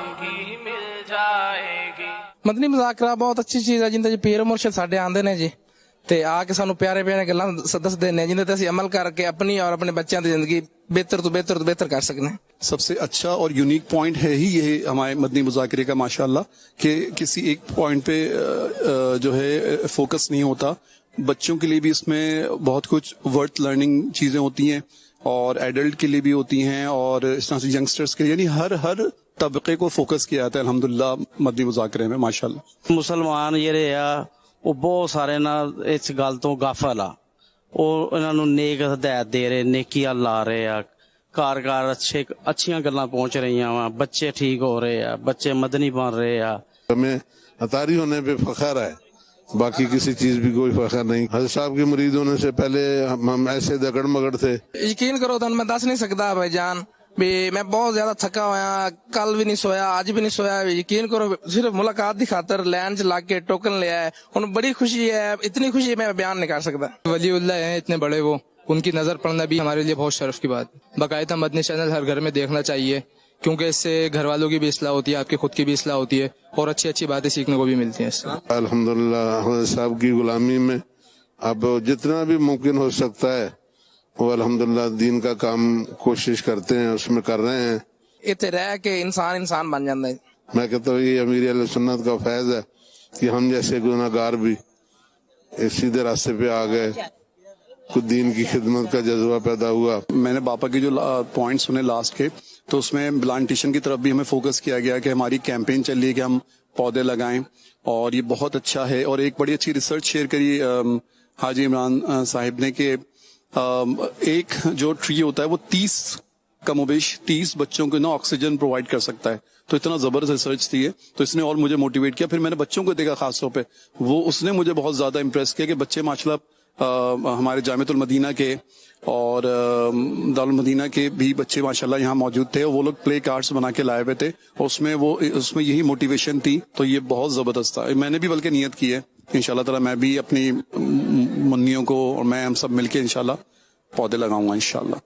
मांगी मिल जाएगी। ਮਦਨੀ ਮੁਜ਼ਾਕਰਾ ਬਹੁਤ ਅੱਛੀ ਚੀਜ਼ ਹੈ ਜਿੰਦੇ ਚ ਪੀਰ ਮੁਰਸ਼ਿਦ ਸਾਡੇ ਆਉਂਦੇ ਨੇ ਜੀ ਤੇ ਆ ਕੇ ਸਾਨੂੰ ਪਿਆਰੇ ਪਿਆਰੇ ਗੱਲਾਂ ਦੱਸਦੇ ਨੇ ਜਿੰਦੇ ਤੇ ਅਸੀਂ ਅਮਲ ਕਰਕੇ ਆਪਣੀ ਔਰ ਆਪਣੇ ਬੱਚਿਆਂ ਦੀ ਜ਼ਿੰਦਗੀ ਬਿਹਤਰ ਤੋਂ ਬਿਹਤਰ ਕਰ ਸਕਨੇ ਹਾਂ। सबसे अच्छा और यूनिक पॉइंट है ही ये हमारे मदनी मुज़ाकरे का माशाल्लाह कि किसी एक पॉइंट पे जो है फोकस नहीं होता। बच्चों के लिए भी इसमें बहुत कुछ वर्थ लर्निंग चीज़ें होती हैं और एडल्ट के लिए भी होती हैं और इस तरह से यंगस्टर्स के लिए, यानी हर तबके को फोकस किया जाता है अल्हम्दुलिल्लाह मदनी मुज़ाकरे में माशाल्लाह। ਮੁਸਲਮਾਨ ਜਿਹੜੇ ਆ ਉਹ ਬਹੁਤ ਸਾਰੇ ਨਾਲ ਇਸ ਗੱਲ ਤੋਂ ਗਾਫਲ ਆ, ਉਹ ਇਹਨਾਂ ਨੂੰ ਨੇਕ ਹਦਾਇਤ ਦੇ ਰਹੇ, ਨੇਕੀਆਂ ਲਾ ਰਹੇ ਆ, ਘਰ ਘਰ ਅੱਛੀਆਂ ਗੱਲਾਂ ਪਹੁੰਚ ਰਹੀਆਂ ਵਾ, ਬੱਚੇ ਠੀਕ ਹੋ ਰਹੇ ਆ, ਬੱਚੇ ਮਦਨੀ ਬਣ ਰਹੇ ਆ। हमें अतारी होने पे फख्र है, बाकी किसी चीज भी कोई फख्र नहीं। हज़रत साहब के मुरीद होने से पहले हम ऐसे दगड़ मगड़ थे। ਯਕੀਨ ਕਰੋ ਤੁਹਾਨੂੰ ਮੈਂ ਦੱਸ ਨਹੀਂ ਸਕਦਾ ਭਾਈ ਜਾਨ ਵੀ ਮੈਂ ਬਹੁਤ ਜ਼ਿਆਦਾ ਥੱਕਾ ਹੋਇਆ, ਕੱਲ ਵੀ ਨਹੀਂ ਸੋਇਆ, ਅੱਜ ਵੀ ਨਹੀਂ ਸੋਇਆ। ਯਕੀਨ ਕਰੋ ਸਿਰਫ ਮੁਲਾਕਾਤ ਦੀ ਖਾਤਰ ਲਾਈਨ 'ਚ ਲੱਗ ਕੇ ਟੋਕਨ ਲਿਆ है। ਹੁਣ बड़ी खुशी है, इतनी खुशी मैं बयान नहीं कर सकता। वलीउल्लाह हैं इतने बड़े, वो उनकी नजर पड़ना भी हमारे लिए बहुत शर्फ की बात। बाकायदा मदनी चैनल हर घर में देखना चाहिए क्योंकि इससे घर वालों की भी इस्लाह होती है, आपकी खुद की भी इस्लाह होती है और अच्छी अच्छी बातें सीखने को भी मिलती हैं इससे। अल्हम्दुलिल्लाह हज़रत साहब की गुलामी में अब जितना भी मुमकिन हो सकता है वो अल्हम्दुलिल्लाह दीन का काम कोशिश करते हैं, उसमें कर रहे हैं। ਇੱਥੇ ਰਹਿ ਕੇ इंसान बन जाता है। मैं कहता हूँ ये अमीर अहले सुन्नत का फैज है कि हम जैसे गुनाहगार भी इस सीधे रास्ते पे आ गए, कुछ दीन की खिदमत का जज्बा पैदा हुआ। मैंने बापा के जो पॉइंट सुने लास्ट के, तो उसमें प्लांटेशन की तरफ भी हमें फोकस किया गया कि हमारी कैंपेन चल रही है कि हम पौधे लगाएं और ये बहुत अच्छा है। और एक बड़ी अच्छी रिसर्च शेयर करी हाजी इमरान साहिब ने कि एक जो ट्री होता है वो 30 बच्चों को ना ऑक्सीजन प्रोवाइड कर सकता है। तो इतना जबरदस्त रिसर्च थी है, तो इसने और मुझे मोटिवेट किया। फिर मैंने बच्चों को देखा खास तौर पे, वो उसने मुझे बहुत ज्यादा इम्प्रेस किया कि बच्चे माशाल्लाह हमारे जामिअतुल मदीना के और दारुल मदीना के भी बच्चे माशाल्लाह यहाँ मौजूद थे। वो लोग प्ले कार्ड्स बना के लाए हुए थे, उसमें यही मोटिवेशन थी। तो ये बहुत जबरदस्त था। मैंने भी बल्कि नियत की है इंशाल्लाह ताला मैं भी अपनी मुन्नियों को और मैं हम सब मिलके इंशाल्लाह पौधे लगाऊंगा इंशाल्लाह।